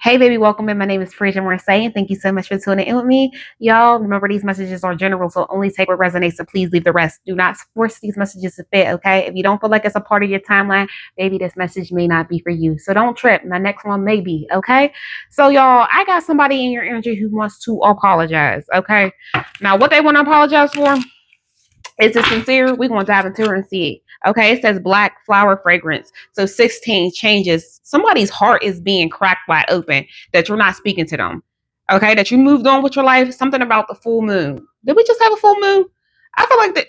Hey, baby, welcome in. My name is Frisia Marseille, and thank you so much for tuning in with me. Y'all, remember these messages are general, so only take what resonates, so please leave the rest. Do not force these messages to fit, okay? If you don't feel like it's a part of your timeline, maybe this message may not be for you. So don't trip. My next one may be, okay? So, y'all, I got somebody in your energy who wants to apologize, okay? Now, what they want to apologize for? Is it sincere? We're going to dive into it and see it. Okay, it says black flower fragrance. So 16 changes. Somebody's heart is being cracked wide open that you're not speaking to them. Okay, that you moved on with your life. Something about the full moon. Did we just have a full moon? I feel like that.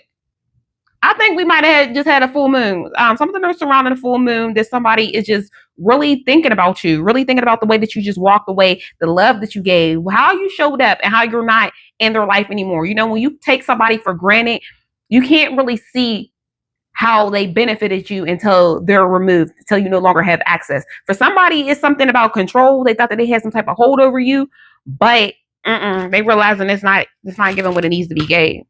I think we might have just had a full moon. Something that's surrounding the full moon that somebody is just really thinking about you, really thinking about the way that you just walked away, the love that you gave, how you showed up, and how you're not in their life anymore. You know, when you take somebody for granted, you can't really see how they benefited you until they're removed, until you no longer have access. For somebody, it's something about control. They thought that they had some type of hold over you, but they realizing it's not given what it needs to be gave.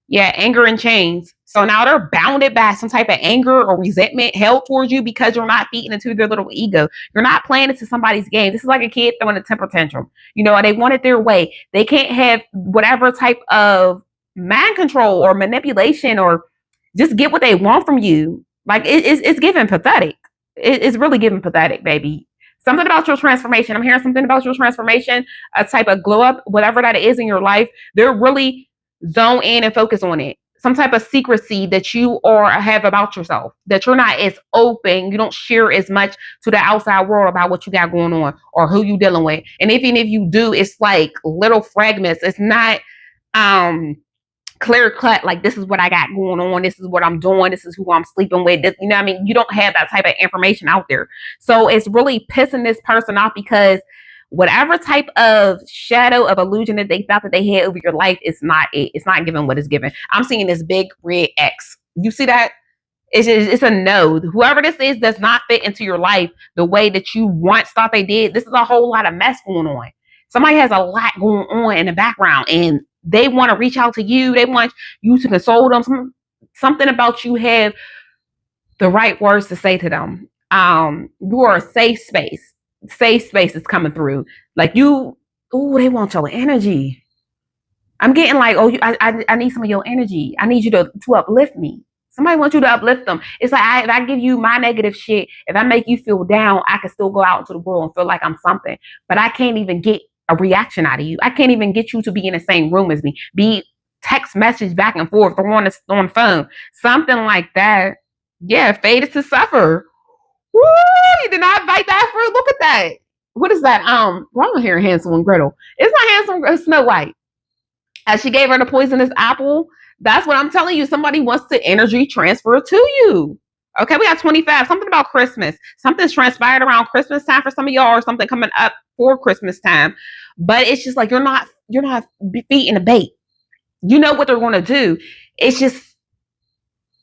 Yeah, anger and chains. So now they're bounded by some type of anger or resentment held towards you because you're not feeding into their little ego. You're not playing into somebody's game. This is like a kid throwing a temper tantrum. You know, they want it their way. They can't have whatever type of mind control or manipulation or just get what they want from you. Like it's giving pathetic. It's really giving pathetic, baby. Something about your transformation. I'm hearing something about your transformation, a type of glow up, whatever that is in your life. They're really zone in and focus on it. Some type of secrecy that you or have about yourself, that you're not as open, you don't share as much to the outside world about what you got going on or who you dealing with. And even if you do, it's like little fragments. It's not clear cut, like this is what I got going on, this is what I'm doing, this is who I'm sleeping with, this, you know what I mean? You don't have that type of information out there. So it's really pissing this person off because whatever type of shadow of illusion that they thought that they had over your life is not it. It's not given what is given. I'm seeing this big red X. You see that? It's a no. Whoever this is does not fit into your life the way that you once thought they did. This is a whole lot of mess going on. Somebody has a lot going on in the background and they want to reach out to you. They want you to console them. Something about you have the right words to say to them. You are a safe space. Safe space is coming through. Like you, oh, they want your energy. I'm getting like, oh, I need some of your energy. I need you to uplift me. Somebody wants you to uplift them. It's like if I give you my negative shit, if I make you feel down, I can still go out into the world and feel like I'm something. But I can't even get a reaction out of you. I can't even get you to be in the same room as me. Be text message back and forth or on the phone. Something like that. Yeah, fated to suffer. Woo! You did not bite that fruit. Look at that. What is that? Well, I'm hearing Hansel and Gretel. It's not Hansel, it's Snow White. As she gave her the poisonous apple. That's what I'm telling you. Somebody wants to energy transfer to you. Okay, we got 25. Something about Christmas. Something's transpired around Christmas time for some of y'all, or something coming up for Christmas time. But it's just like you're not feeding the bait. You know what they're going to do. It's just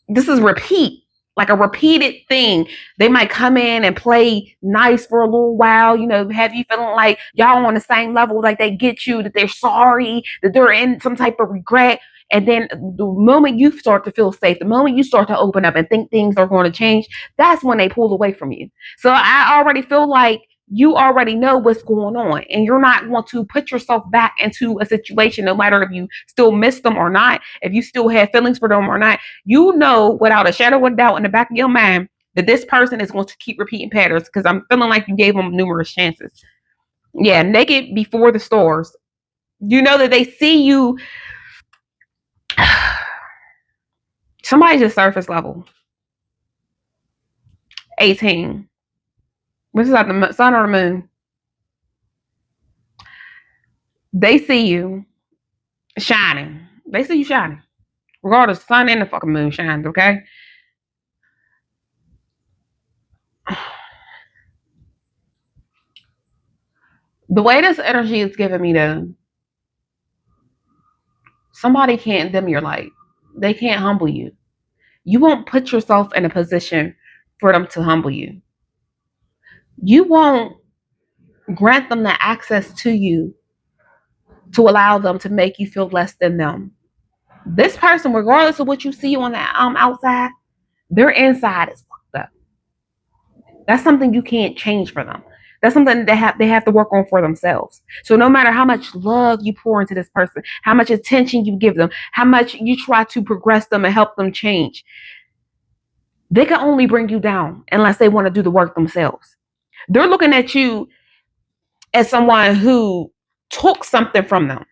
this is repeat. Like a repeated thing. They might come in and play nice for a little while, you know, have you feeling like y'all on the same level, like they get you, that they're sorry, that they're in some type of regret. And then the moment you start to feel safe, the moment you start to open up and think things are going to change, that's when they pull away from you. So I already feel like you already know what's going on and you're not going to put yourself back into a situation, no matter if you still miss them or not, if you still have feelings for them or not. You know without a shadow of doubt in the back of your mind that this person is going to keep repeating patterns because I'm feeling like you gave them numerous chances. Yeah, naked before the stars. You know that they see you. Somebody's just surface level. 18. This is like the sun or the moon. They see you shining. They see you shining. Regardless, sun and the fucking moon shines, okay? The way this energy is giving me though, somebody can't dim your light. They can't humble you. You won't put yourself in a position for them to humble you. You won't grant them the access to you to allow them to make you feel less than them. This person, regardless of what you see on the outside, their inside is fucked up. That's something you can't change for them. That's something that they have to work on for themselves. So no matter how much love you pour into this person, how much attention you give them, how much you try to progress them and help them change, they can only bring you down unless they want to do the work themselves. They're looking at you as someone who took something from them.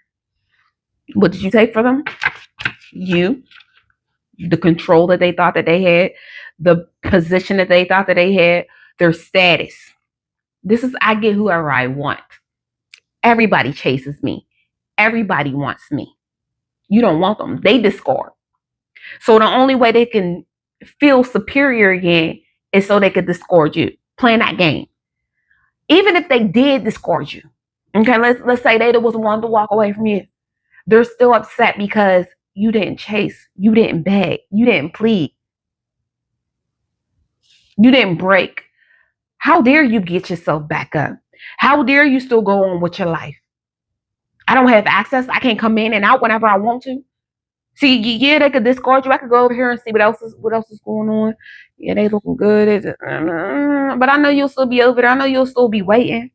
What did you take from them? You, the control that they thought that they had, the position that they thought that they had, their status. This is, I get whoever I want. Everybody chases me. Everybody wants me. You don't want them. They discard. So the only way they can feel superior again is so they could discard you. Playing that game. Even if they did discard you, okay, let's say they was one to walk away from you. They're still upset because you didn't chase, you didn't beg, you didn't plead, you didn't break. How dare you get yourself back up? How dare you still go on with your life? I don't have access. I can't come in and out whenever I want to. See, yeah, they could discard you. I could go over here and see what else is going on. Yeah, they looking good. But I know you'll still be over there. I know you'll still be waiting.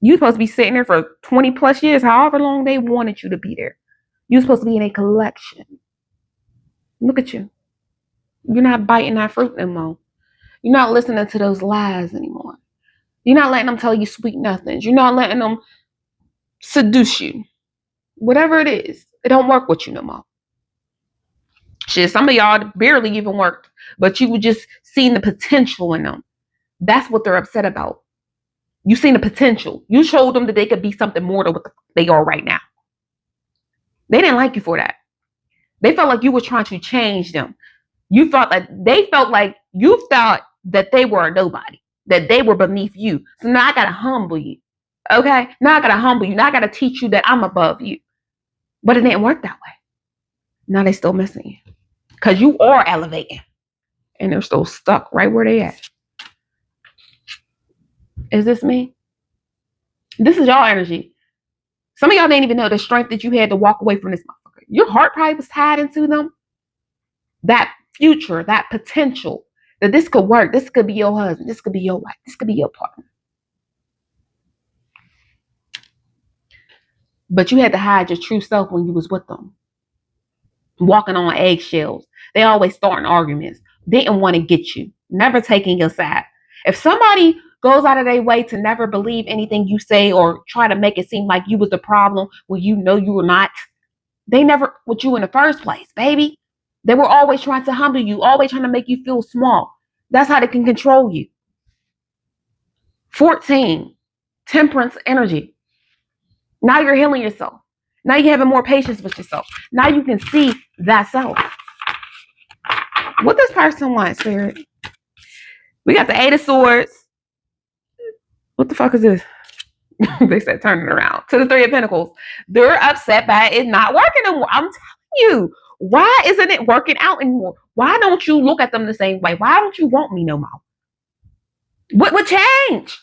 You're supposed to be sitting there for 20 plus years, however long they wanted you to be there. You're supposed to be in a collection. Look at you. You're not biting that fruit no more. You're not listening to those lies anymore. You're not letting them tell you sweet nothings. You're not letting them seduce you. Whatever it is, it don't work with you no more. Shit, some of y'all barely even worked, but you were just seeing the potential in them. That's what they're upset about. You seen the potential. You showed them that they could be something more than what they are right now. They didn't like you for that. They felt like you were trying to change them. You thought that they felt like you thought that they were a nobody, that they were beneath you. So now I gotta humble you. Okay? Now I gotta humble you. Now I gotta teach you that I'm above you. But it didn't work that way. Now they still missing you. Because you are elevating. And they're still stuck right where they at. Is this me? This is y'all energy. Some of y'all didn't even know the strength that you had to walk away from this motherfucker. Your heart probably was tied into them. That future, that potential, that this could work. This could be your husband. This could be your wife. This could be your partner. But you had to hide your true self when you was with them. Walking on eggshells. They always starting arguments. Didn't want to get you. Never taking your side. If somebody goes out of their way to never believe anything you say or try to make it seem like you was the problem when you know you were not, they never with you in the first place, baby. They were always trying to humble you, always trying to make you feel small. That's how they can control you. 14, temperance energy. Now you're healing yourself. Now you're having more patience with yourself. Now you can see that self. What this person wants, Spirit? We got the 8 of Swords. What the fuck is this? They said turn it around. To the 3 of Pentacles. They're upset by it not working anymore. I'm telling you. Why isn't it working out anymore? Why don't you look at them the same way? Why don't you want me no more? What would change?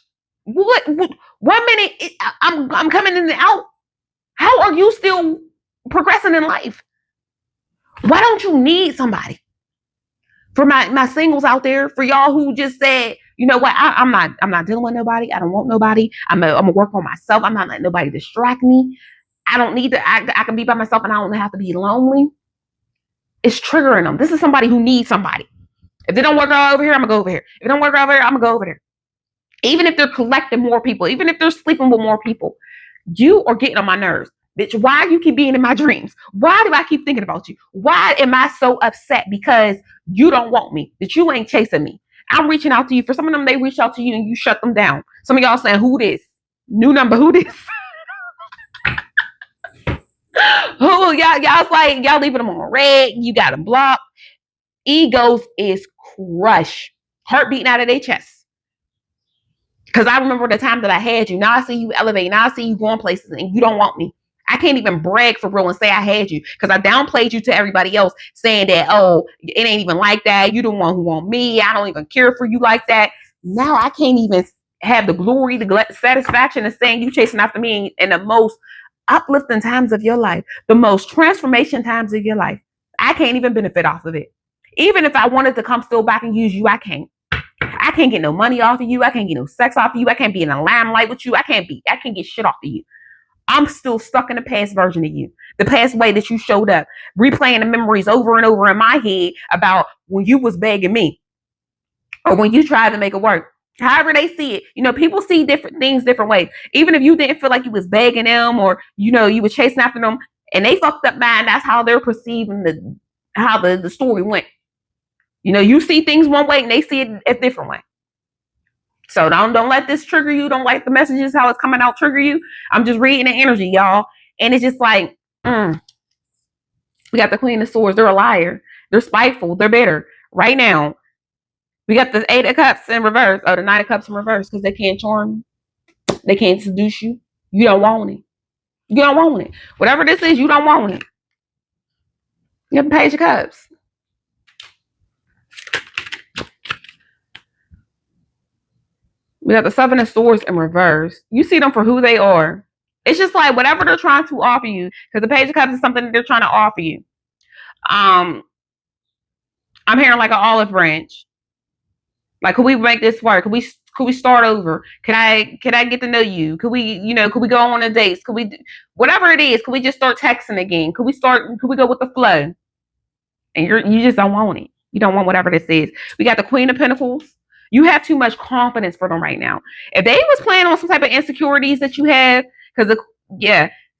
What 1 minute I'm coming in and out. How are you still progressing in life? Why don't you need somebody? For my singles out there, for y'all who just said, you know what, I'm not dealing with nobody. I don't want nobody. I'm gonna work on myself. I'm not letting nobody distract me. I don't need to. I can be by myself and I don't have to be lonely. It's triggering them. This is somebody who needs somebody. If they don't work out over here, I'm gonna go over here. If it don't work out over here, I'm gonna go over there. Even if they're collecting more people, even if they're sleeping with more people, you are getting on my nerves. Bitch, why do you keep being in my dreams? Why do I keep thinking about you? Why am I so upset because you don't want me, that you ain't chasing me? I'm reaching out to you. For some of them, they reach out to you and you shut them down. Some of y'all saying, who this? New number, who this? Who? Y'all's like, y'all leaving them on red. You got them blocked. Egos is crushed. Heart beating out of their chest. Because I remember the time that I had you. Now I see you elevate. Now I see you going places and you don't want me. I can't even brag for real and say I had you because I downplayed you to everybody else saying that, oh, it ain't even like that. You the one who want me. I don't even care for you like that. Now I can't even have the glory, the satisfaction of saying you chasing after me in the most uplifting times of your life, the most transformation times of your life. I can't even benefit off of it. Even if I wanted to come still back and use you, I can't. I I can't get no money off of you. I can't get no sex off of you. I can't be in a limelight with you. I can't get shit off of you. I'm still stuck in the past version of you, the past way that you showed up, replaying the memories over and over in my head about when you was begging me or when you tried to make it work. However they see it, people see different things different ways. Even if you didn't feel like you was begging them or, you were chasing after them and they fucked up mind, that's how they're perceiving how the story went. You see things one way and they see it a different way. So don't let this trigger you. Don't let the messages, how it's coming out, trigger you. I'm just reading the energy, y'all. And it's just like, we got the Queen of Swords. They're a liar. They're spiteful. They're bitter. Right now, we got the Eight of Cups in reverse. Oh, the Nine of Cups in reverse because they can't charm you. They can't seduce you. You don't want it. You don't want it. Whatever this is, you don't want it. You have the Page of Cups. We got the Seven of Swords in reverse. You see them for who they are. It's just like whatever they're trying to offer you, because the Page of Cups is something that they're trying to offer you. I'm hearing like an olive branch. Like, could we make this work? Could we start over? Can I get to know you? Could we go on a date? Could we, whatever it is, could we just start texting again? Could we go with the flow? And you just don't want it. You don't want whatever this is. We got the Queen of Pentacles. You have too much confidence for them right now. If they was playing on some type of insecurities that you have, because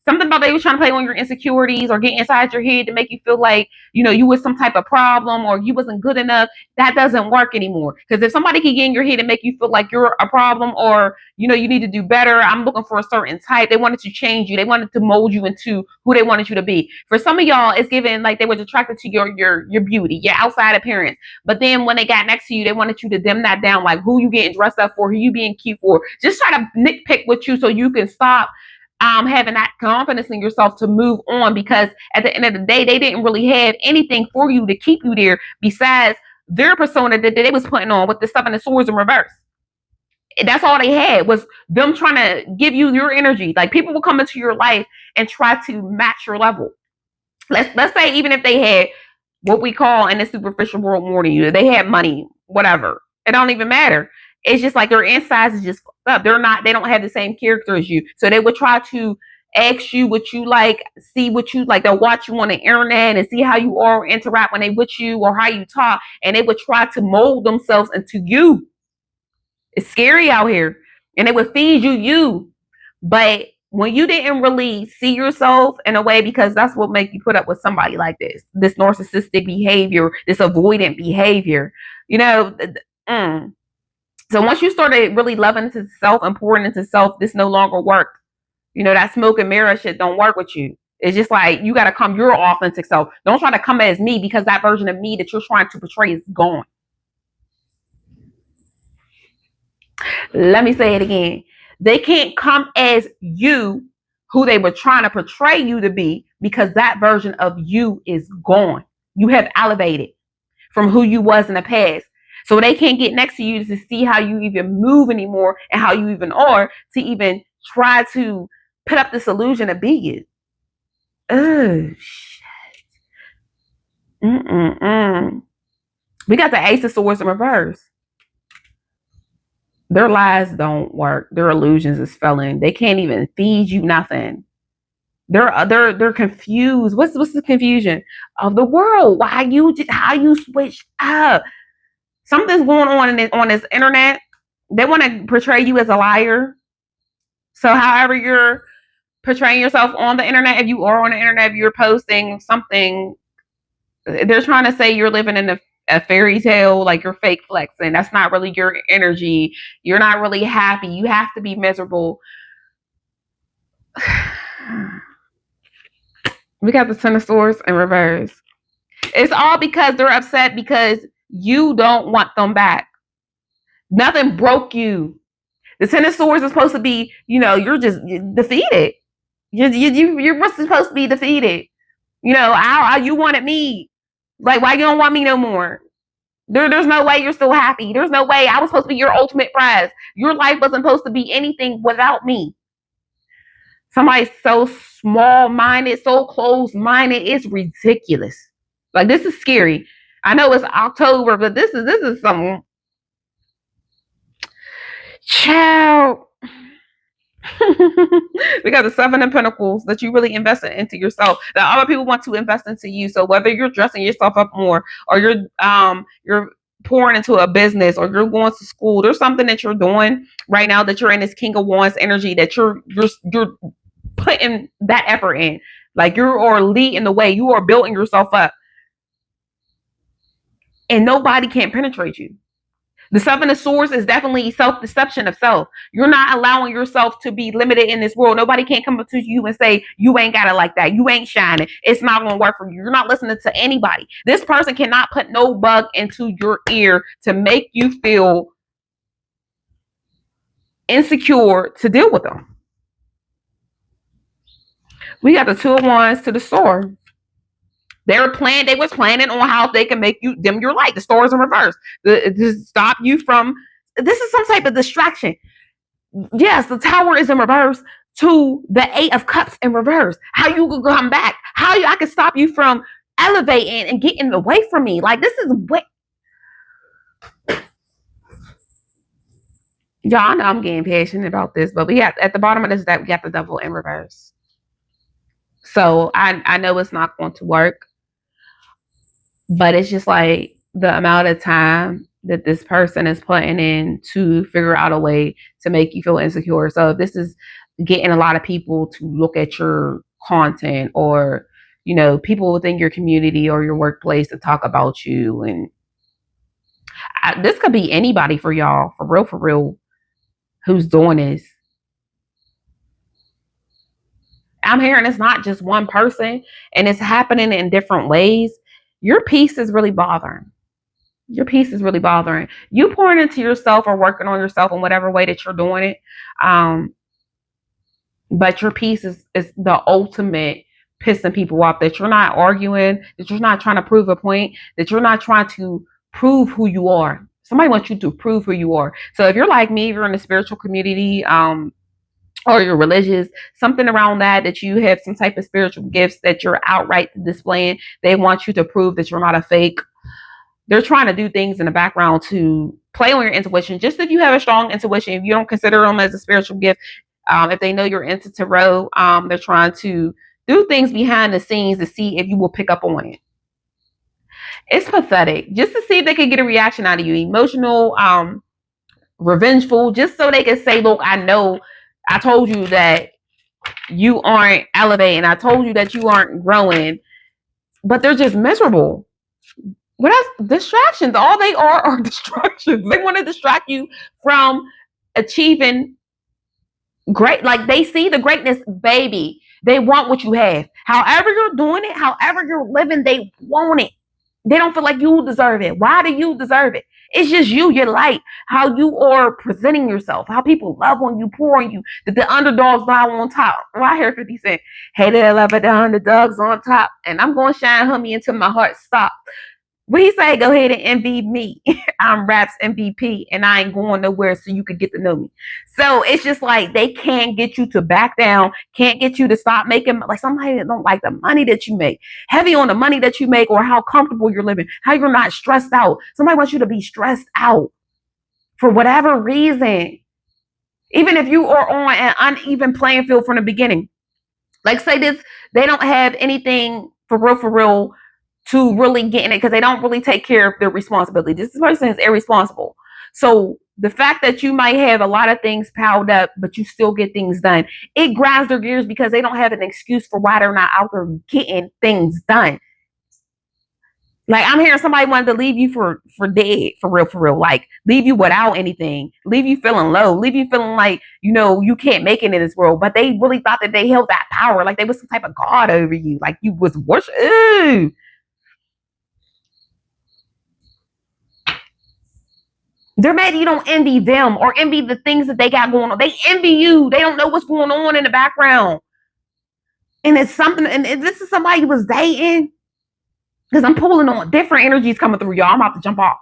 something about they was trying to play on your insecurities or get inside your head to make you feel like, you was some type of problem or you wasn't good enough, that doesn't work anymore. Because if somebody can get in your head and make you feel like you're a problem or, you need to do better, I'm looking for a certain type. They wanted to change you. They wanted to mold you into who they wanted you to be. For some of y'all, it's given like they were attracted to your beauty, your outside appearance. But then when they got next to you, they wanted you to dim that down, like who you getting dressed up for, who you being cute for. Just try to nitpick with you so you can stop having that confidence in yourself to move on, because at the end of the day, they didn't really have anything for you to keep you there besides their persona that they was putting on with the Seven of Swords in reverse. That's all they had was them trying to give you your energy. Like, people will come into your life and try to match your level. Let's say even if they had what we call in the superficial world more than you, they had money, whatever. It don't even matter. It's just like their insides is just fucked up. They don't have the same character as you. So they would try to ask you what you like, see what you like. They'll watch you on the internet and see how you are, interact when they with you or how you talk. And they would try to mold themselves into you. It's scary out here. And they would feed you. But when you didn't really see yourself in a way, because that's what make you put up with somebody like this narcissistic behavior, this avoidant behavior, So once you started really loving into self and pouring into self, this no longer worked. That smoke and mirror shit don't work with you. It's just like, you got to come your authentic self. Don't try to come as me, because that version of me that you're trying to portray is gone. Let me say it again. They can't come as you, who they were trying to portray you to be, because that version of you is gone. You have elevated from who you was in the past. So they can't get next to you to see how you even move anymore and how you even are, to even try to put up this illusion of being you. Oh, shit. We got the Ace of Swords in reverse. Their lies don't work. Their illusions is failing. They can't even feed you nothing. They're confused. What's the confusion of the world? How you switch up? Something's going on this internet. They want to portray you as a liar. So however you're portraying yourself on the internet, if you are on the internet, if you're posting something, they're trying to say you're living in a fairy tale, like you're fake flexing. That's not really your energy. You're not really happy. You have to be miserable. We got the Ten of Swords in reverse. It's all because they're upset because you don't want them back. Nothing broke you. The Ten of Swords is supposed to be, you're just defeated. You're supposed to be defeated. You wanted me. Like, why you don't want me no more? There's no way you're still happy. There's no way. I was supposed to be your ultimate prize. Your life wasn't supposed to be anything without me. Somebody's so small-minded, so closed-minded, it's ridiculous. Like, this is scary. I know it's October, but this is something. Child. We got the Seven of Pentacles, that you really invested into yourself, that other people want to invest into you. So whether you're dressing yourself up more, or you're pouring into a business, or you're going to school, there's something that you're doing right now, that you're in this King of Wands energy, that you're putting that effort in. Like you are leading the way, you are building yourself up, and nobody can penetrate you. The Seven of Swords is definitely self-deception of self. You're not allowing yourself to be limited in this world. Nobody can come up to you and say, you ain't got it like that. You ain't shining. It's not going to work for you. You're not listening to anybody. This person cannot put no bug into your ear to make you feel insecure to deal with them. We got the Two of Wands to the Sword. They was planning on how they can make you dim your light. The stars in reverse. To stop you from, this is some type of distraction. Yes, the Tower is in reverse to the Eight of Cups in reverse. How you can come back? I can stop you from elevating and getting away from me? Like, this is what, y'all know I'm getting passionate about this, but we have at the bottom of this deck, we got the Devil in reverse. So I know it's not going to work. But it's just like the amount of time that this person is putting in to figure out a way to make you feel insecure. So if this is getting a lot of people to look at your content, or, you know, people within your community or your workplace to talk about you, and this could be anybody for y'all, for real, who's doing this. I'm hearing it's not just one person, and it's happening in different ways. Your peace is really bothering. Your peace is really bothering. You pouring into yourself or working on yourself in whatever way that you're doing it. But your peace is the ultimate pissing people off, that you're not arguing, that you're not trying to prove a point, that you're not trying to prove who you are. Somebody wants you to prove who you are. So if you're like me, if you're in the spiritual community, or you're religious, something around that you have some type of spiritual gifts that you're outright displaying, they want you to prove that you're not a fake. They're trying to do things in the background to play on your intuition. Just if you have a strong intuition, if you don't consider them as a spiritual gift, if they know you're into tarot, they're trying to do things behind the scenes to see if you will pick up on it. It's pathetic. Just to see if they can get a reaction out of you. Emotional, revengeful, just so they can say, look, I know I told you that you aren't elevating. I told you that you aren't growing. But they're just miserable. What else? Distractions. All they are distractions. They want to distract you from achieving great. Like, they see the greatness, baby. They want what you have. However you're doing it, however you're living, they want it. They don't feel like you deserve it. Why do you deserve it? It's just you, your light, how you are presenting yourself, how people love on you, pour on you, that the underdogs lie on top. Well, I hear 50 Cent, hey, they love it, the underdogs on top, and I'm going to shine homie until my heart stops. What he say? Go ahead and envy me. I'm Rap's MVP, and I ain't going nowhere, so you could get to know me. So it's just like they can't get you to back down, can't get you to stop making, like, somebody that don't like the money that you make, heavy on the money that you make, or how comfortable you're living, how you're not stressed out. Somebody wants you to be stressed out for whatever reason, even if you are on an uneven playing field from the beginning. Like, say this, they don't have anything for real to really get in it, because they don't really take care of their responsibility. This person is irresponsible. So the fact that you might have a lot of things piled up, but you still get things done, it grinds their gears, because they don't have an excuse for why they're not out there getting things done. Like, I'm hearing somebody wanted to leave you for dead, for real. Like, leave you without anything, leave you feeling low, leave you feeling like, you know, you can't make it in this world. But they really thought that they held that power, like they was some type of god over you, like you was worship. Ooh. They're mad you don't envy them or envy the things that they got going on. They envy you. They don't know what's going on in the background. And it's something, and this is somebody you was dating, because I'm pulling on different energies coming through, y'all. I'm about to jump off.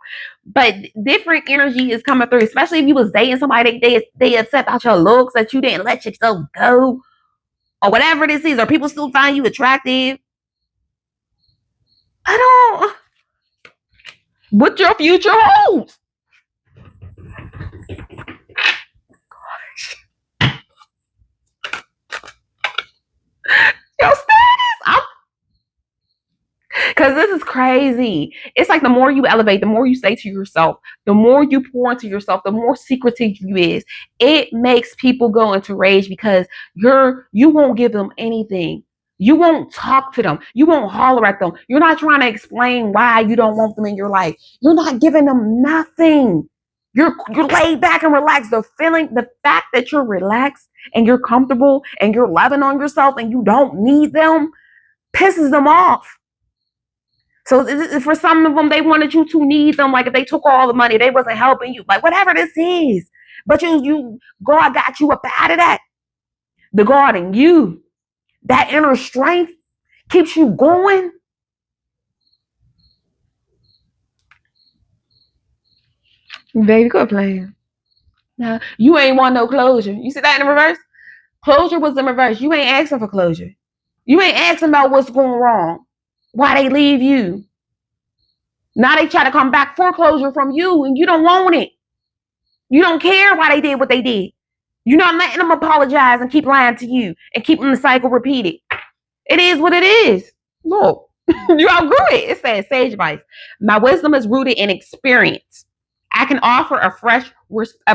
But different energy is coming through, especially if you was dating somebody, they upset about your looks, that you didn't let yourself go, or whatever this is, or people still find you attractive. I don't, what your future holds. Because this is crazy. It's like the more you elevate, the more you say to yourself, the more you pour into yourself, the more secretive you is. It makes people go into rage because you won't give them anything. You won't talk to them. You won't holler at them. You're not trying to explain why you don't want them in your life. You're not giving them nothing. You're laid back and relaxed. The fact that you're relaxed and you're comfortable and you're loving on yourself and you don't need them pisses them off. So for some of them, they wanted you to need them. Like if they took all the money, they wasn't helping you. Like whatever this is. But God got you up out of that. The God in you, that inner strength keeps you going. Baby, quit playing. Now, you ain't want no closure. You see that in the reverse? Closure was in reverse. You ain't asking for closure. You ain't asking about what's going wrong. Why they leave you. Now they try to come back for closure from you and you don't want it. You don't care why they did what they did. You're not letting them apologize and keep lying to you and keeping the cycle repeated. It is what it is. Look, you outgrew it. It says sage advice. My wisdom is rooted in experience. I can offer a fresh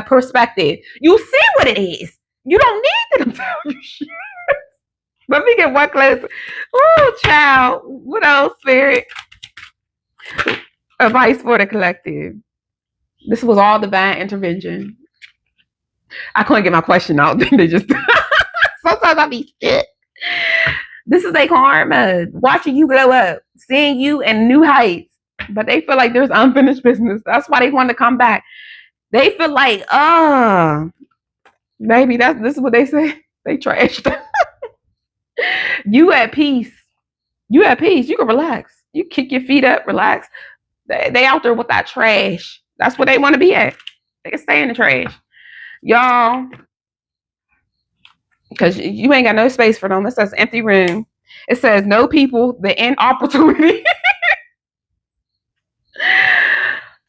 perspective. You see what it is. You don't need them to tell you shit. Let me get one closer. Oh, child. What else, Spirit? Advice for the collective. This was all divine intervention. I couldn't get my question out. They just sometimes I be shit. This is their karma. Watching you grow up, seeing you in new heights. But they feel like there's unfinished business. That's why they want to come back. They feel like, maybe this is what they say. They trashed. You at peace. You at peace. You can relax. You kick your feet up, relax. They out there with that trash. That's what they want to be at. They can stay in the trash. Y'all, because you ain't got no space for them. It says empty room. It says no people, the end opportunity.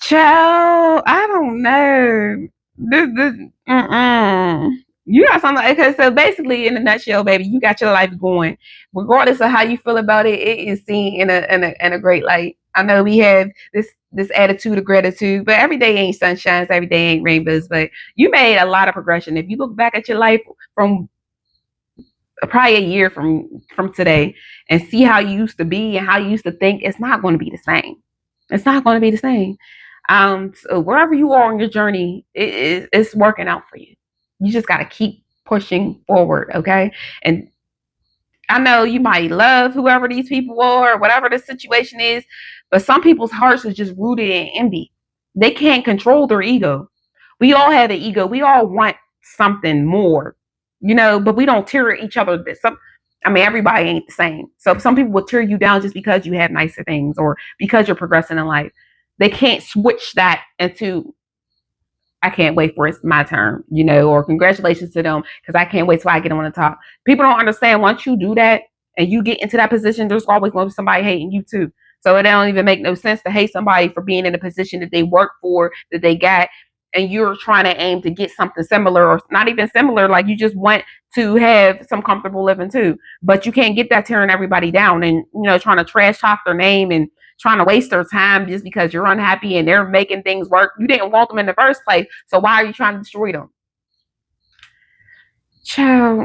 Child, I don't know. You got something. Okay, so basically, in a nutshell, baby, you got your life going. Regardless of how you feel about it, it is seen in a great light. I know we have this attitude of gratitude, but every day ain't sunshines, every day ain't rainbows. But you made a lot of progression. If you look back at your life from probably a year from today and see how you used to be and how you used to think, it's not going to be the same. It's not going to be the same. So wherever you are on your journey, it's working out for you. You just got to keep pushing forward, okay? And I know you might love whoever these people are, whatever the situation is, but some people's hearts is just rooted in envy. They can't control their ego. We all have an ego. We all want something more, but we don't tear each other. Everybody ain't the same. So some people will tear you down just because you have nicer things or because you're progressing in life. They can't switch that into, I can't wait for it's my turn, or congratulations to them because I can't wait till I get on the top. People don't understand once you do that and you get into that position, there's always going to be somebody hating you too. So it don't even make no sense to hate somebody for being in a position that they work for, that they got, and you're trying to aim to get something similar or not even similar. Like you just want to have some comfortable living too, but you can't get that tearing everybody down and, trying to trash talk their name and trying to waste their time just because you're unhappy and they're making things work. You didn't want them in the first place. So why are you trying to destroy them? Child,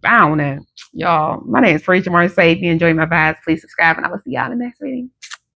I don't know. Y'all, my name is Fraser Marcy. If you enjoy my vibes, please subscribe and I will see y'all in the next reading.